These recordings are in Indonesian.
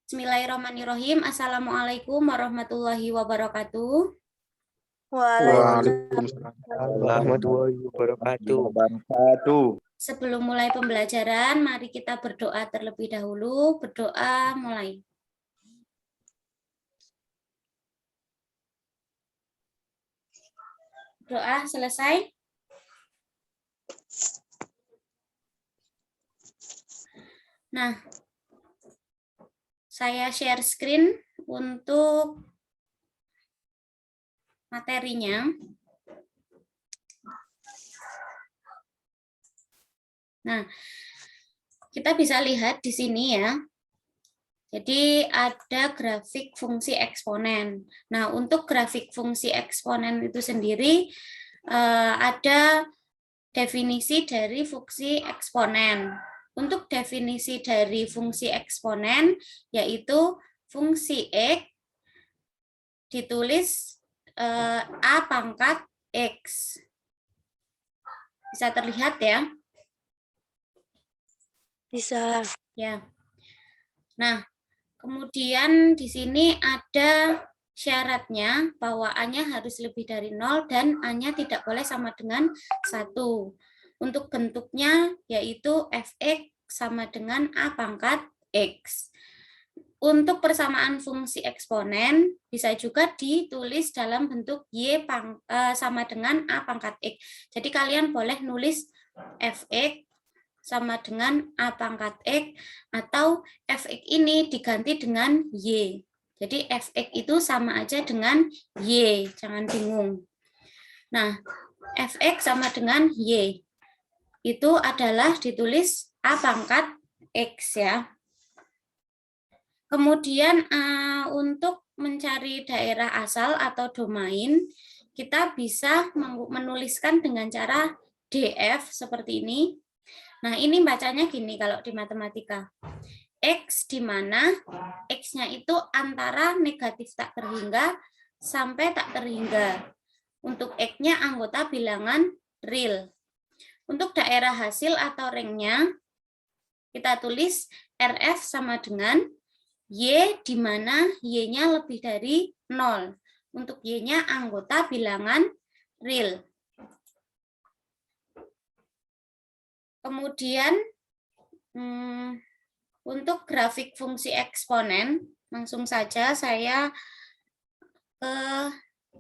Bismillahirrahmanirrahim. Assalamualaikum warahmatullahi wabarakatuh. Waalaikumsalam warahmatullahi wabarakatuh. Sebelum mulai pembelajaran, mari kita berdoa terlebih dahulu. Berdoa mulai. Doa selesai. Nah, saya share screen untuk materinya. Nah, kita bisa lihat di sini ya. Jadi ada grafik fungsi eksponen. Nah, untuk grafik fungsi eksponen itu sendiri ada definisi dari fungsi eksponen. Untuk definisi dari fungsi eksponen yaitu fungsi X ditulis A pangkat X. Bisa terlihat ya? Bisa. Ya. Nah, kemudian di sini ada syaratnya bahwa A-nya harus lebih dari 0 dan A-nya tidak boleh sama dengan 1. Untuk bentuknya yaitu fx sama dengan A pangkat X. Untuk persamaan fungsi eksponen bisa juga ditulis dalam bentuk Y sama dengan A pangkat X. Jadi kalian boleh nulis fx sama dengan A pangkat X atau fx ini diganti dengan Y. Jadi fx itu sama aja dengan Y, jangan bingung. Nah, fx sama dengan Y itu adalah ditulis A pangkat X ya. Kemudian untuk mencari daerah asal atau domain, kita bisa menuliskan dengan cara DF seperti ini. Nah, ini bacanya gini kalau di matematika. X di mana X-nya itu antara negatif tak terhingga sampai tak terhingga. Untuk X-nya anggota bilangan real. Untuk daerah hasil atau ringnya, kita tulis RF sama dengan Y di mana Y-nya lebih dari 0. Untuk Y-nya anggota bilangan real. Kemudian untuk grafik fungsi eksponen, langsung saja saya ke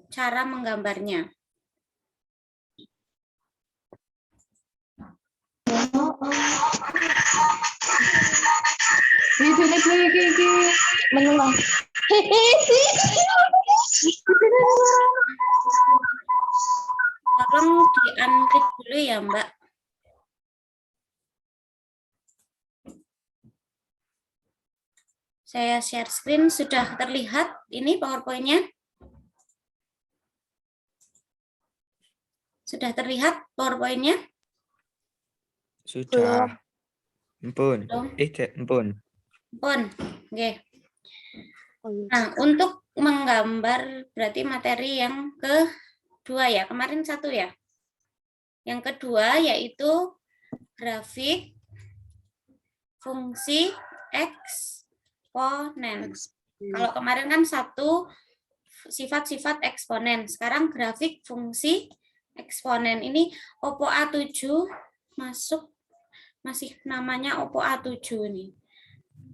cara menggambarnya. Tolong di-unmute dulu ya, Mbak. Saya share screen, sudah terlihat ini PowerPoint-nya? Sudah terlihat PowerPoint-nya? Sudah. Ampun. Ampun. Ampun. Oke. Nah, untuk menggambar berarti materi yang kedua ya. Kemarin satu ya. Yang kedua yaitu grafik fungsi eksponen. Kalau kemarin kan satu sifat-sifat eksponen. Sekarang grafik fungsi eksponen. Ini OPPO A7 masuk, masih namanya OPPO A7 nih.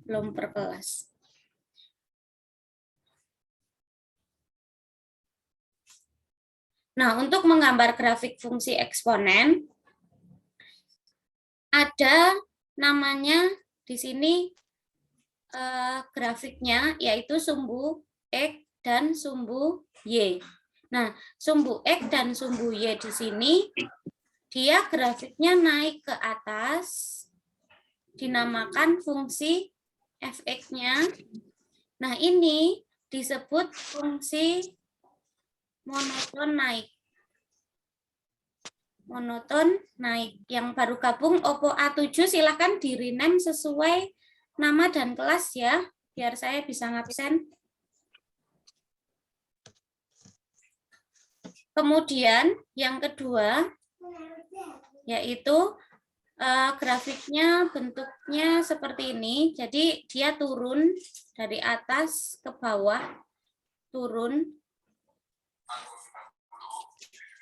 Belum per kelas. Nah, untuk menggambar grafik fungsi eksponen, ada namanya di sini grafiknya, yaitu sumbu X dan sumbu Y. Nah, sumbu X dan sumbu Y di sini, dia grafiknya naik ke atas, dinamakan fungsi fx-nya. Nah, ini disebut fungsi monoton naik. Monoton naik. Yang baru gabung OPPO A7 silahkan di-rename sesuai nama dan kelas ya, biar saya bisa ngabsen. Kemudian yang kedua yaitu grafiknya bentuknya seperti ini. Jadi dia turun dari atas ke bawah, turun.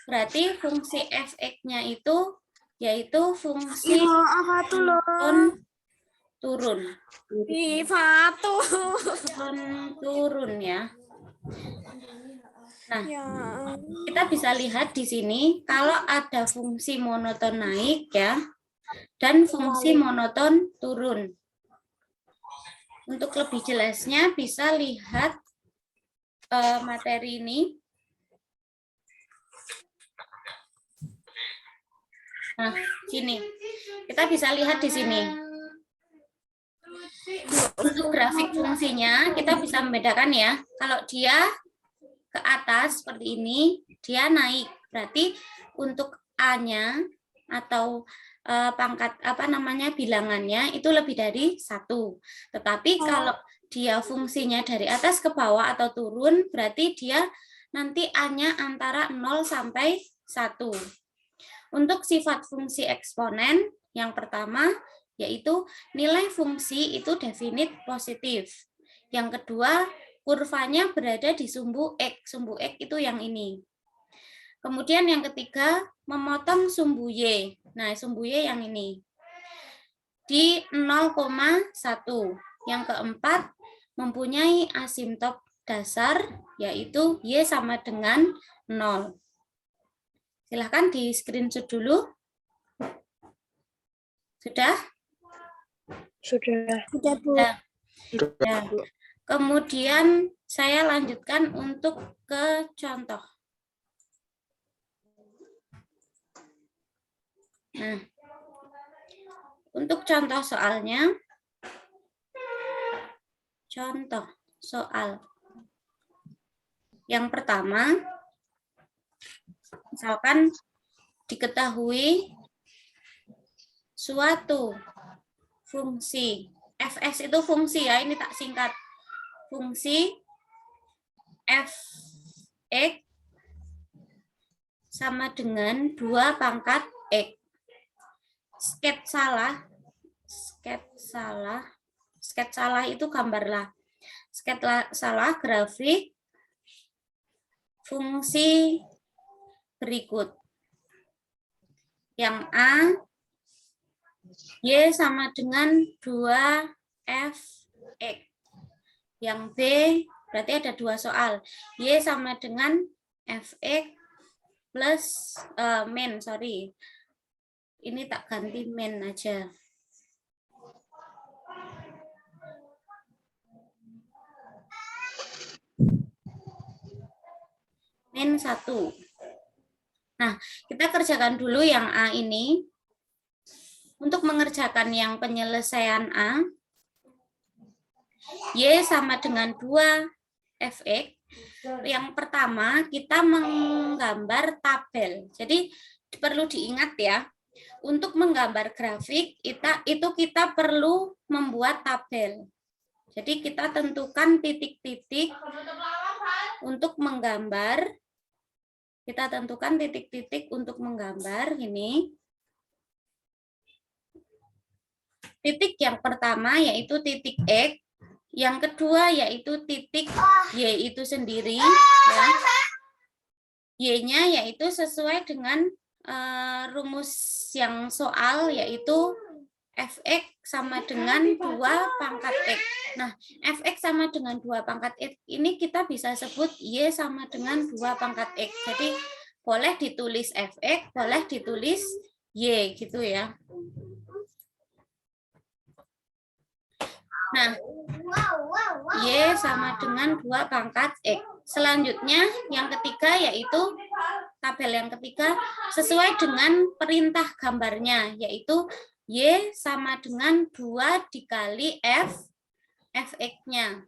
Berarti fungsi fx-nya itu yaitu fungsi turun. Turun ya. Nah, kita bisa lihat di sini kalau ada fungsi monoton naik ya dan fungsi monoton turun. Untuk lebih jelasnya bisa lihat materi ini. Nah, sini. Kita bisa lihat di sini. Untuk grafik fungsinya kita bisa membedakan ya. Kalau dia ke atas seperti ini, dia naik. Berarti untuk A-nya atau pangkat bilangannya itu lebih dari 1. Tetapi kalau dia fungsinya dari atas ke bawah atau turun, berarti dia nanti A-nya antara 0 sampai 1. Untuk sifat fungsi eksponen, yang pertama yaitu nilai fungsi itu definit positif. Yang kedua, kurvanya berada di sumbu X. Sumbu X itu yang ini. Kemudian yang ketiga, memotong sumbu Y. Nah, sumbu Y yang ini. Di 0,1. Yang keempat, mempunyai asimptot dasar, yaitu Y sama dengan 0. Silahkan di screenshot dulu. Sudah? Sudah, Bu. Ya. Kemudian saya lanjutkan untuk ke contoh. Nah, untuk contoh soalnya, contoh soal yang pertama, misalkan diketahui suatu fungsi, fs itu fungsi ya, ini tak singkat, fungsi fx sama dengan 2 pangkat x. Sket salah itu gambarlah. Sket salah grafik fungsi berikut. Yang A, Y sama dengan 2fx. Yang B, berarti ada 2 soal. Y sama dengan fx plus min, sorry. Ini tak ganti min aja. Min 1. Nah, kita kerjakan dulu yang A ini. Untuk mengerjakan yang penyelesaian A, Y sama dengan 2fx. Yang pertama, kita menggambar tabel. Jadi, perlu diingat ya, untuk menggambar grafik, itu kita perlu membuat tabel. Jadi, kita tentukan titik-titik untuk menggambar. Kita tentukan titik-titik untuk menggambar ini. Titik yang pertama yaitu titik X, yang kedua yaitu titik Y itu sendiri. Ya. Y-nya yaitu sesuai dengan rumus yang soal, yaitu fx sama dengan 2 pangkat x. Nah, fx sama dengan 2 pangkat x ini kita bisa sebut y sama dengan 2 pangkat x. Jadi boleh ditulis fx, boleh ditulis y gitu ya. Nah, y sama dengan 2 pangkat x. Selanjutnya yang ketiga yaitu tabel yang ketiga sesuai dengan perintah gambarnya, yaitu y sama dengan 2 dikali fx-nya.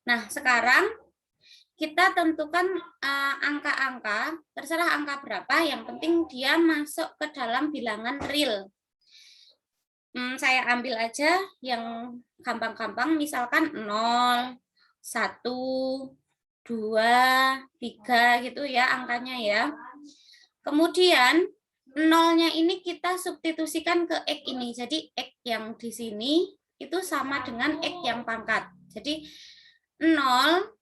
Nah, sekarang kita tentukan angka-angka, terserah angka berapa, yang penting dia masuk ke dalam bilangan real. Saya ambil aja yang gampang-gampang, misalkan 0, 1, 2, 3 gitu ya angkanya ya. Kemudian nolnya ini kita substitusikan ke X ini. Jadi X yang di sini itu sama dengan X yang pangkat. Jadi 0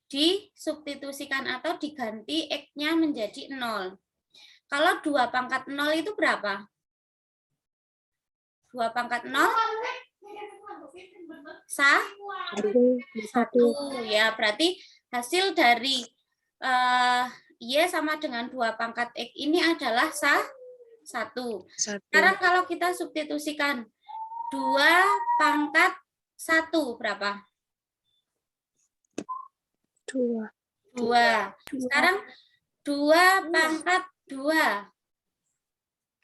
disubstitusikan atau diganti X-nya menjadi 0. Kalau 2 pangkat 0 itu berapa? 2 pangkat 0? Satu. Ya, berarti hasil dari Y sama dengan 2 pangkat X ini adalah 1. Sekarang kalau kita substitusikan 2 pangkat 1 berapa? 2. Sekarang 2 pangkat 2.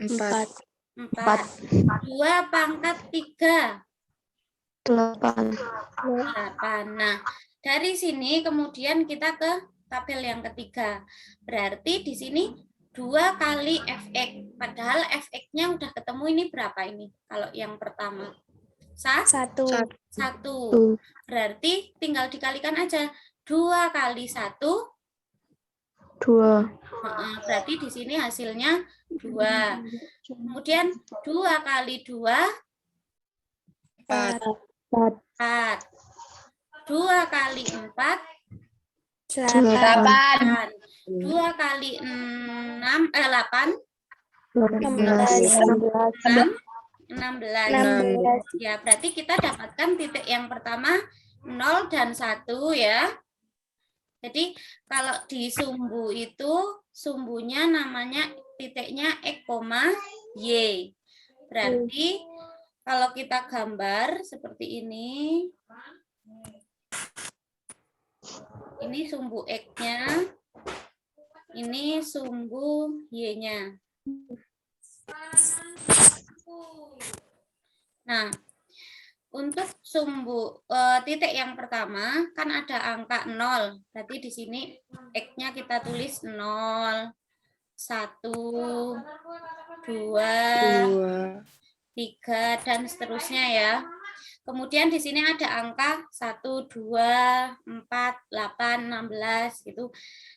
4. 2 pangkat 3. 8. Nah, dari sini kemudian kita ke tabel yang ketiga. Berarti di sini 2 kali Fx. Padahal Fx-nya udah ketemu, ini berapa ini? Kalau yang pertama. 1. Berarti tinggal dikalikan aja. 2 kali 1. 2. Berarti di sini hasilnya 2. Kemudian 2 kali 2. 4. 2 kali 4. 8. 2 kali 6, 8. 16. Ya, berarti kita dapatkan titik yang pertama 0 dan 1 ya. Jadi kalau di sumbu itu, sumbunya namanya titiknya X, Y. Berarti kalau kita gambar seperti ini sumbu X-nya, ini sumbu Y-nya. Nah, untuk sumbu titik yang pertama kan ada angka 0. Berarti di sini X-nya kita tulis 0, 1, 2, 3 dan seterusnya ya. Kemudian di sini ada angka 1, 2, 4, 8, 16 gitu.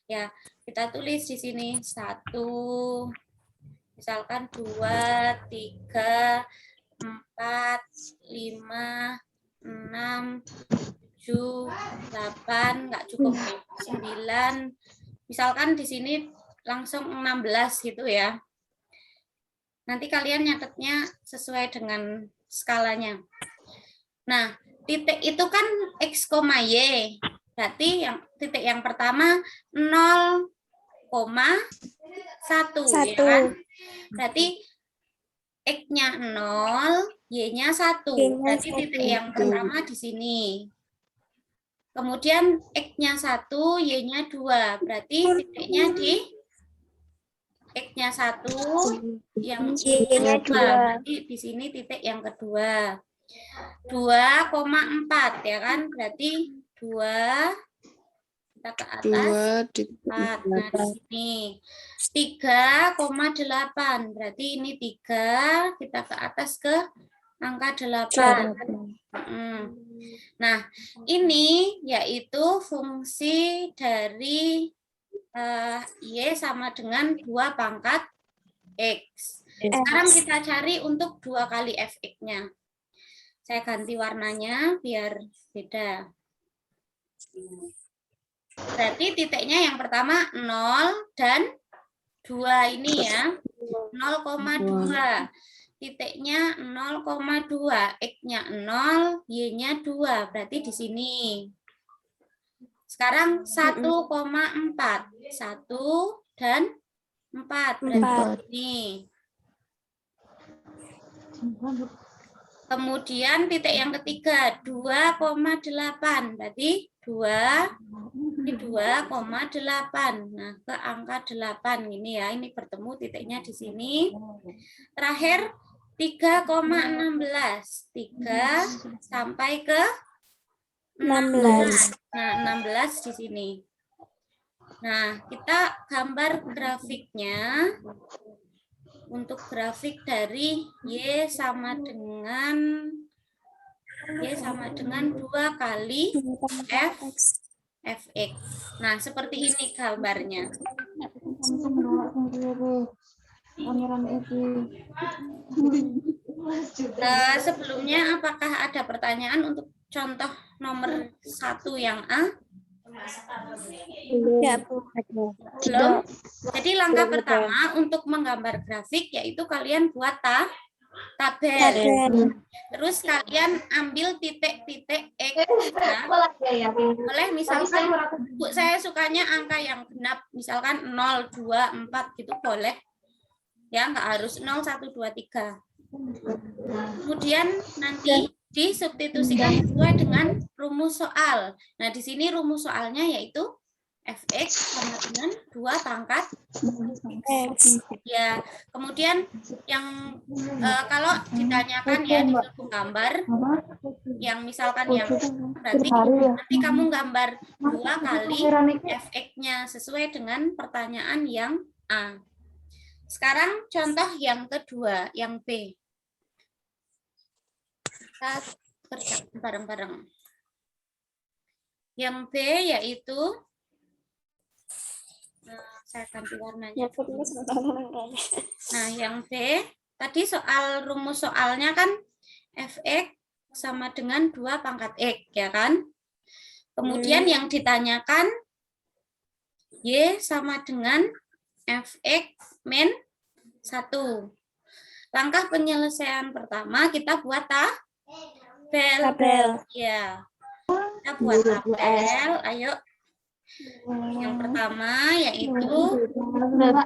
Ya, kita tulis di sini 1, misalkan 2, 3, 4, 5, 6, 7, 8, nggak cukup 9. Misalkan di sini langsung 16 gitu ya. Nanti kalian nyatetnya sesuai dengan skalanya. Nah, titik itu kan X, Y. Berarti titik yang pertama 0,1. Ya kan? Berarti X-nya 0, Y-nya 1. Berarti titik yang pertama di sini. Kemudian X-nya 1, Y-nya 2. Berarti titiknya di X-nya 1, yang Y-nya 2. Berarti di sini titik yang kedua. 2,4 ya kan? Berarti 2 kita ke atas 4. Nah, di sini 3,8. Berarti ini 3, kita ke atas ke angka 8. Nah, ini yaitu fungsi dari Y sama dengan 2 pangkat X. Sekarang kita cari untuk 2 kali Fx-nya. Saya ganti warnanya biar beda. Berarti titiknya yang pertama 0 dan 2 ini ya. 0,2. Titiknya 0,2. X-nya 0, Y-nya 2. Berarti di sini. Sekarang 1,4. 1 dan 4. Berarti ini. Kemudian titik yang ketiga 2,8. Berarti 2 ini 2,8. Nah, ke angka 8 ini ya. Ini bertemu titiknya di sini. Terakhir 3,16. 3 sampai ke 16. Nah, 16 di sini. Nah, kita gambar grafiknya. Untuk grafik dari Y sama dengan 2 kali Fx. Nah, seperti ini gambarnya. Sebelumnya apakah ada pertanyaan untuk contoh nomor 1 yang A? Belum. Jadi langkah pertama untuk menggambar grafik yaitu kalian buat tabel. Terus kalian ambil titik-titik X ya. Boleh misalkan Bu, saya sukanya angka yang genap, misalkan 0, 2, 4 gitu boleh. Ya, nggak harus 0, 1, 2, 3. Kemudian nanti disubstitusikan sesuai dengan rumus soal. Nah, di sini rumus soalnya yaitu fx sama dengan 2 pangkat x. Ya, kemudian yang kalau ditanyakan ya disuruh gambar yang misalkan yang berarti nanti kamu gambar 2 kali fx-nya sesuai dengan pertanyaan yang A. Sekarang contoh yang kedua, yang B. Kita kerja bareng-bareng. Yang B yaitu saya ganti warnanya. Nah, yang B tadi soal rumus soalnya kan fx sama dengan 2 pangkat x, ya kan? Kemudian yang ditanyakan y sama dengan fx min 1. Langkah penyelesaian pertama kita buat tabel. Ya. Kita buat tabel. Ayo. Yang pertama yaitu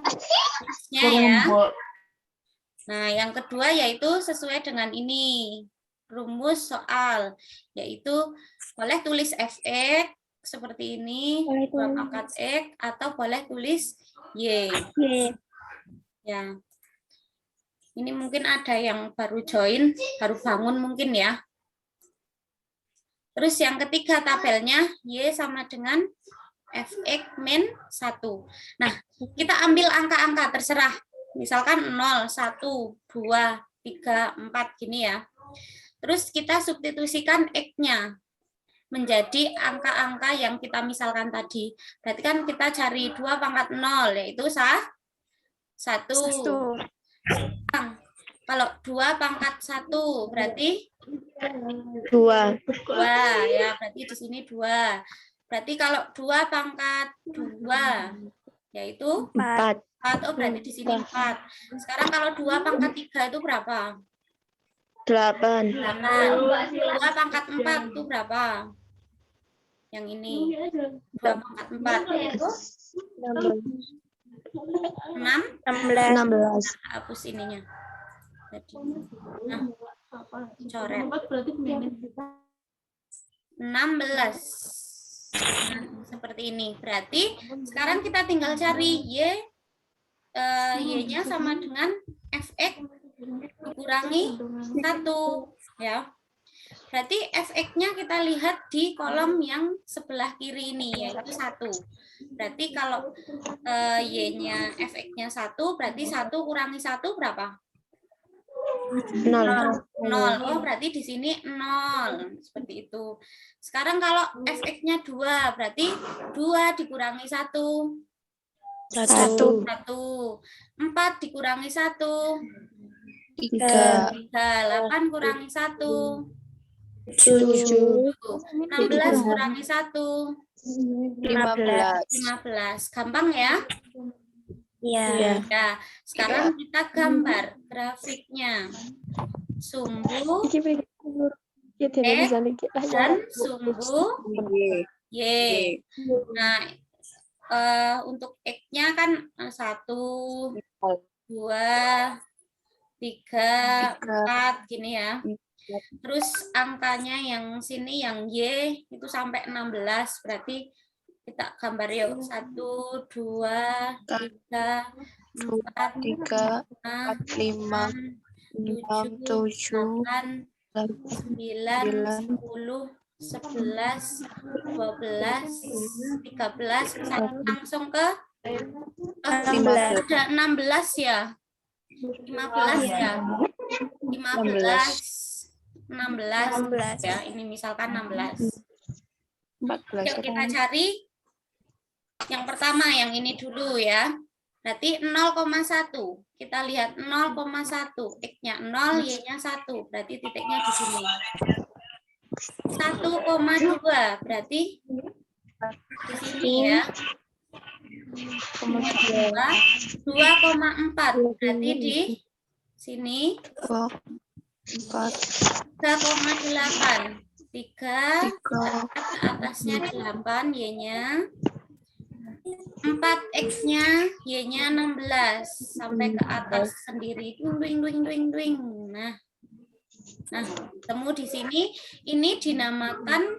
x-nya ya. Nah, yang kedua yaitu sesuai dengan ini. Rumus soal yaitu boleh tulis fx seperti ini, 2 pangkat x atau boleh tulis y. Ya. Ini mungkin ada yang baru join, baru bangun mungkin ya. Terus yang ketiga tabelnya y sama dengan fx min 1. Nah, kita ambil angka-angka terserah. Misalkan 0, 1, 2, 3, 4 gini ya. Terus kita substitusikan x-nya menjadi angka-angka yang kita misalkan tadi. Berarti kan kita cari 2 pangkat 0 yaitu 1. Kalau 2 pangkat 1 berarti 2 ya, berarti di sini 2. Berarti kalau 2 pangkat 2 yaitu 4 oh berarti di sini 4. Sekarang kalau 2 pangkat 3 itu berapa? 8 2 pangkat 4 itu berapa? Yang ini 2 pangkat 4 itu 16 hapus ininya. Nah, coret 16. Nah, seperti ini. Berarti sekarang kita tinggal cari y-nya sama dengan fx dikurangi 1 ya. Berarti fx-nya kita lihat di kolom yang sebelah kiri ini yaitu 1. Berarti kalau y-nya fx-nya 1 berarti 1 kurangi 1 berapa? 0. Oh, berarti di sini 0. Seperti itu. Sekarang kalau fx-nya 2, berarti 2 dikurangi 1. 1. 4 dikurangi 1. 3. 8 kurangi 1. 7. 16 kurangi 1. 15. Gampang ya? Iya. Nah, sekarang kita gambar grafiknya. Sumbu X dan sumbu Y. Nah, untuk X-nya kan 1, 2, 3, 4 gini ya. Terus angkanya yang sini yang Y itu sampai 16, berarti kita gambar yuk 1, 2, 3, 4, 5, 6, 7, 8, 9, 10, 11, 12, 13, 14, 15, 16, 17, 18, 19, 20, langsung ke 16 ada 16 ya. 15 ya. 16 ya. Ini misalkan 16. 14. Yuk kita cari yang pertama, yang ini dulu ya. Berarti 0,1. Kita lihat 0,1. X-nya 0, Y-nya 1. Berarti titiknya di sini. 1,2. Berarti di sini ya. 2,4. Berarti di sini. 3,8. 3, atasnya 8, Y-nya 4, X-nya, Y-nya 16 sampai ke atas sendiri. Duing. Nah, temu di sini. Ini dinamakan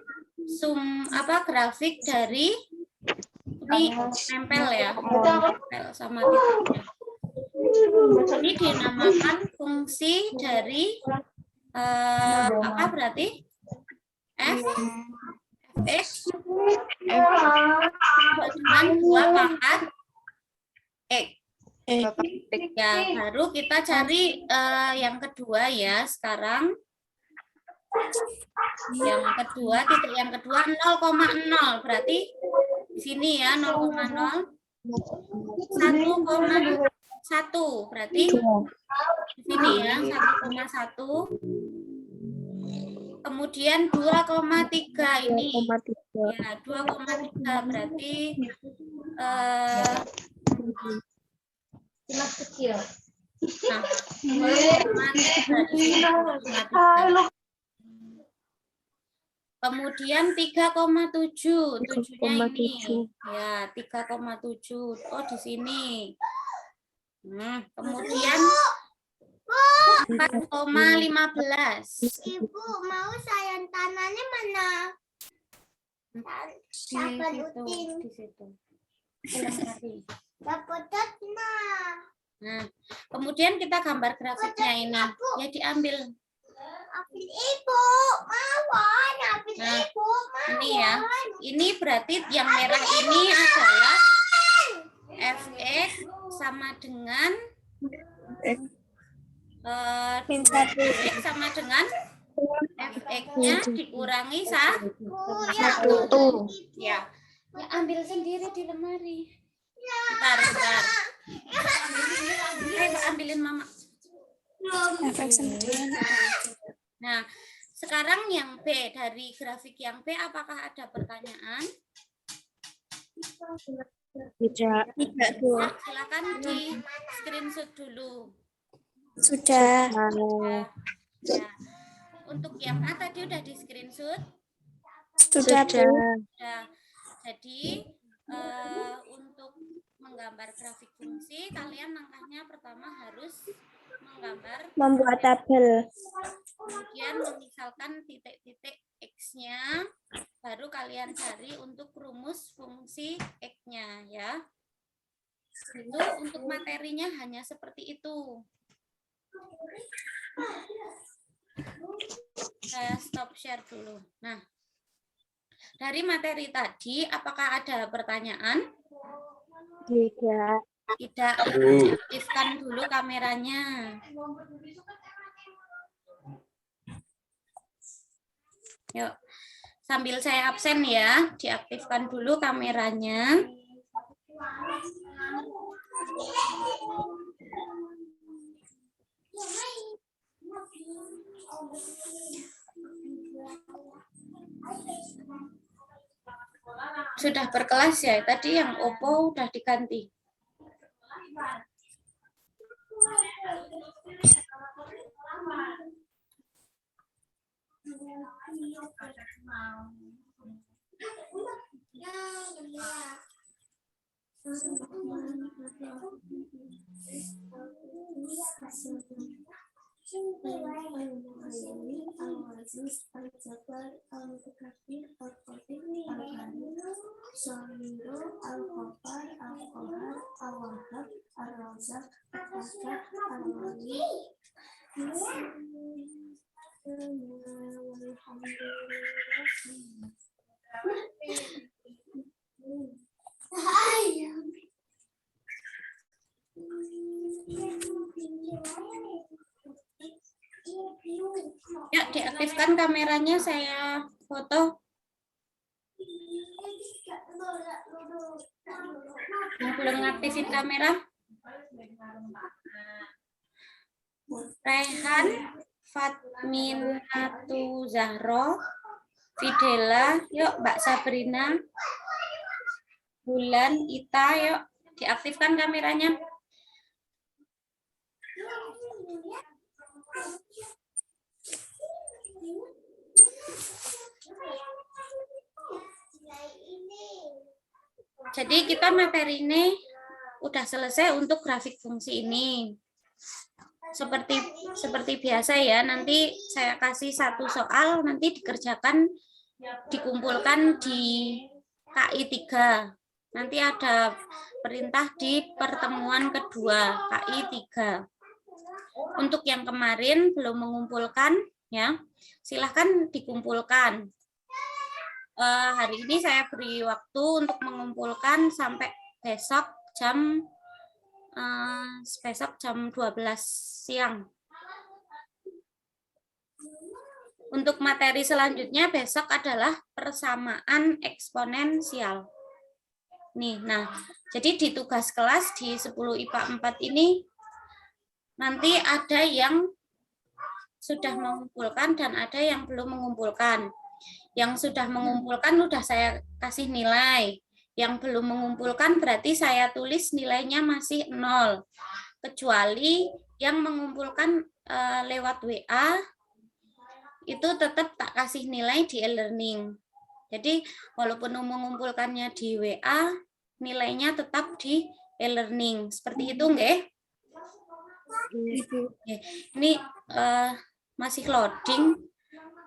grafik dari ini nempel ya, nempel sama titiknya. Ini dinamakan fungsi dari apa berarti? Fx dengan 2 pangkat X. Ya, baru kita cari yang kedua ya sekarang. Yang kedua, titik yang kedua 0,0. Berarti di sini ya 0,0. 1,1. Berarti di sini ya 1,1. Kemudian 2,3 ini. Ya, 2,3 berarti kecil. Nah, 2,3. Kemudian 3,7. 7-nya ini. Ya, 3,7. Oh, di sini. Nah, kemudian 4,15. Ibu, mau sayang tanahnya mana? Di situ. Nah, kemudian kita gambar grafiknya ini. Ya, diambil. Ibu, mawon. Nah, ini ya. Ini berarti yang merah ini adalah Fx sama dengan X sama dengan Fx-nya dikurangi 1. Ya. Ya, ambil sendiri di lemari. Bentar. Ambilin mama. Nah, sekarang yang B, dari grafik yang B apakah ada pertanyaan? Tidak. Silakan di screenshot dulu. Sudah. Ya. Untuk yang A tadi udah di screenshot? Sudah. Sudah. Jadi untuk menggambar grafik fungsi, kalian langkahnya pertama harus Membuat tabel. Kemudian memisalkan titik-titik X-nya, baru kalian cari untuk rumus fungsi X-nya ya. Itu untuk materinya hanya seperti itu. Saya stop share dulu. Nah, dari materi tadi, apakah ada pertanyaan? Tidak. Tidak, aktifkan dulu kameranya. Yuk, sambil saya absen ya, diaktifkan dulu kameranya. Sudah berkelas ya, tadi yang Oppo udah diganti. Ya, diaktifkan kameranya, saya foto. Yang belum ngaktifin kamera. Rehan, Fatminatu Zahro, Fidela, yuk Mbak Sabrina, Bulan, Ita, yuk diaktifkan kameranya. Jadi kita materi ini udah selesai untuk grafik fungsi ini. Seperti biasa ya, nanti saya kasih satu soal, nanti dikerjakan, dikumpulkan di KI 3. Nanti ada perintah di pertemuan kedua, KI 3. Untuk yang kemarin belum mengumpulkan, ya silahkan dikumpulkan. Hari ini saya beri waktu untuk mengumpulkan sampai besok jam 12 siang. Untuk materi selanjutnya besok adalah persamaan eksponensial. Nih, nah, jadi di tugas kelas di 10 IPA 4 ini nanti ada yang sudah mengumpulkan dan ada yang belum mengumpulkan. Yang sudah mengumpulkan sudah saya kasih nilai. Yang belum mengumpulkan berarti saya tulis nilainya masih 0. Kecuali yang mengumpulkan lewat WA, itu tetap tak kasih nilai di e-learning. Jadi walaupun mengumpulkannya di WA, nilainya tetap di e-learning. Seperti itu, nggih? Ini masih loading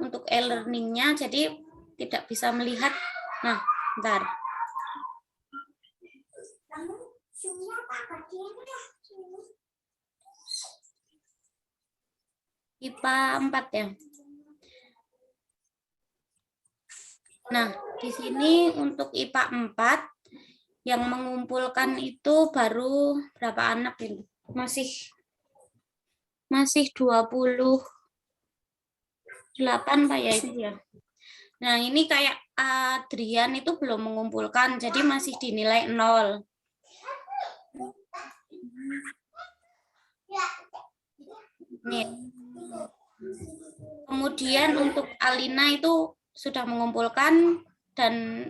untuk e-learningnya, jadi tidak bisa melihat. Nah, bentar. IPA 4 ya. Nah, di sini untuk IPA 4 yang mengumpulkan itu baru berapa anak ini? Masih 28 Pak ya itu ya. Nah, ini kayak Adrian itu belum mengumpulkan, jadi masih dinilai 0. Nih. Kemudian untuk Alina itu sudah mengumpulkan dan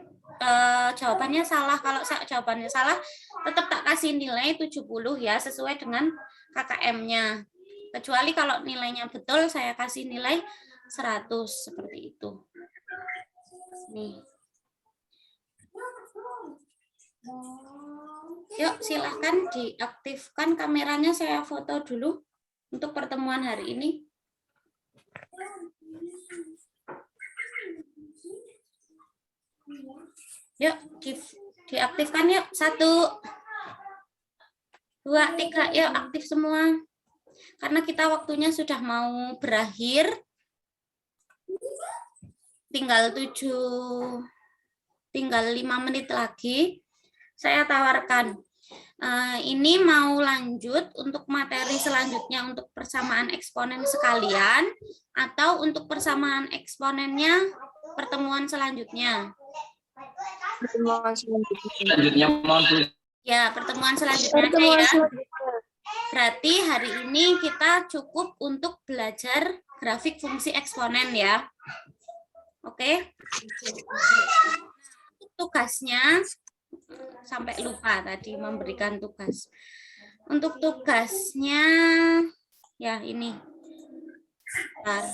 jawabannya salah. Kalau jawabannya salah, tetap tak kasih nilai 70 ya, sesuai dengan KKM-nya. Kecuali kalau nilainya betul, saya kasih nilai 100 seperti itu. Nih. Yuk, silahkan diaktifkan kameranya, saya foto dulu untuk pertemuan hari ini. Yuk, diaktifkan yuk. 1, 2, 3, yuk aktif semua. Karena kita waktunya sudah mau berakhir. Tinggal 5 menit lagi. Saya tawarkan. Ini mau lanjut untuk materi selanjutnya untuk persamaan eksponen sekalian atau untuk persamaan eksponennya pertemuan selanjutnya. Ya, pertemuan selanjutnya ya. Berarti hari ini kita cukup untuk belajar grafik fungsi eksponen ya. Oke. Tugasnya sampai lupa tadi memberikan tugas. Untuk tugasnya ya ini. Bentar.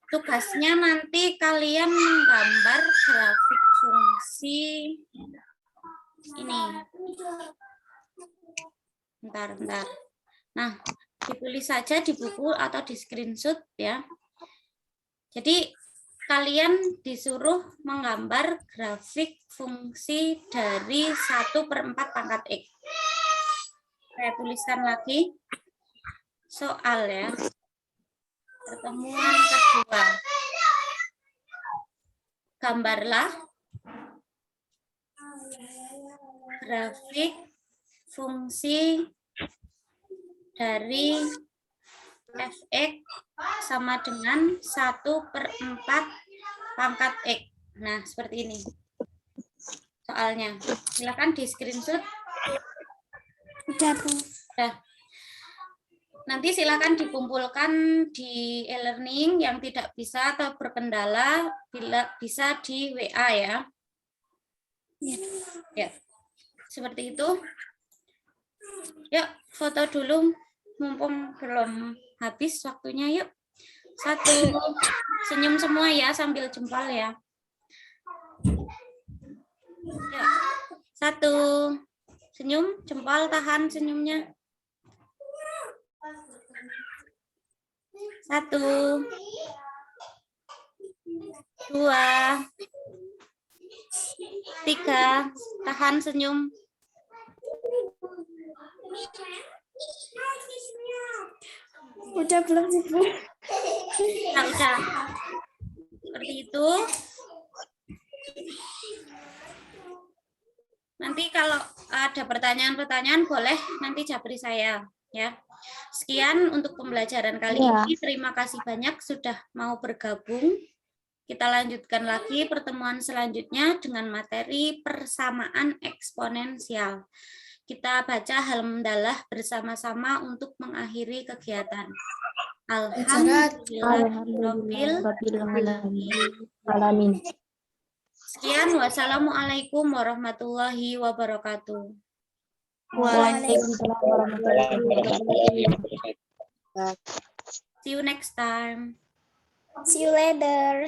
Tugasnya nanti kalian menggambar grafik fungsi ini. Bentar. Nah, ditulis saja di buku atau di screenshot ya. Jadi kalian disuruh menggambar grafik fungsi dari 1/4 pangkat X. Saya tuliskan lagi soal ya. Pertemuan kedua. Gambarlah grafik fungsi dari fx sama dengan 1/4 pangkat X. Nah, seperti ini soalnya. Silakan di screenshot. Udah, Bu. Nah, nanti silakan dikumpulkan di e-learning, yang tidak bisa atau berkendala bisa di WA ya. Ya, seperti itu. Yuk, foto dulu mumpung belum habis waktunya. Yuk, 1, senyum semua ya sambil jempol ya. Yuk, 1, senyum, jempol, tahan senyumnya. 1, 2, 3, tahan senyum. Udah belum sih, Bu? Nah, udah. Seperti itu. Nanti kalau ada pertanyaan-pertanyaan boleh nanti japri saya ya. Sekian untuk pembelajaran kali ini. Terima kasih banyak sudah mau bergabung. Kita lanjutkan lagi pertemuan selanjutnya dengan materi persamaan eksponensial. Kita baca Hamdalah bersama-sama untuk mengakhiri kegiatan. Alhamdulillahirobbilalamin. Sekian, wassalamualaikum warahmatullahi wabarakatuh. Waalaikumsalam warahmatullahi wabarakatuh. See you next time. See you later.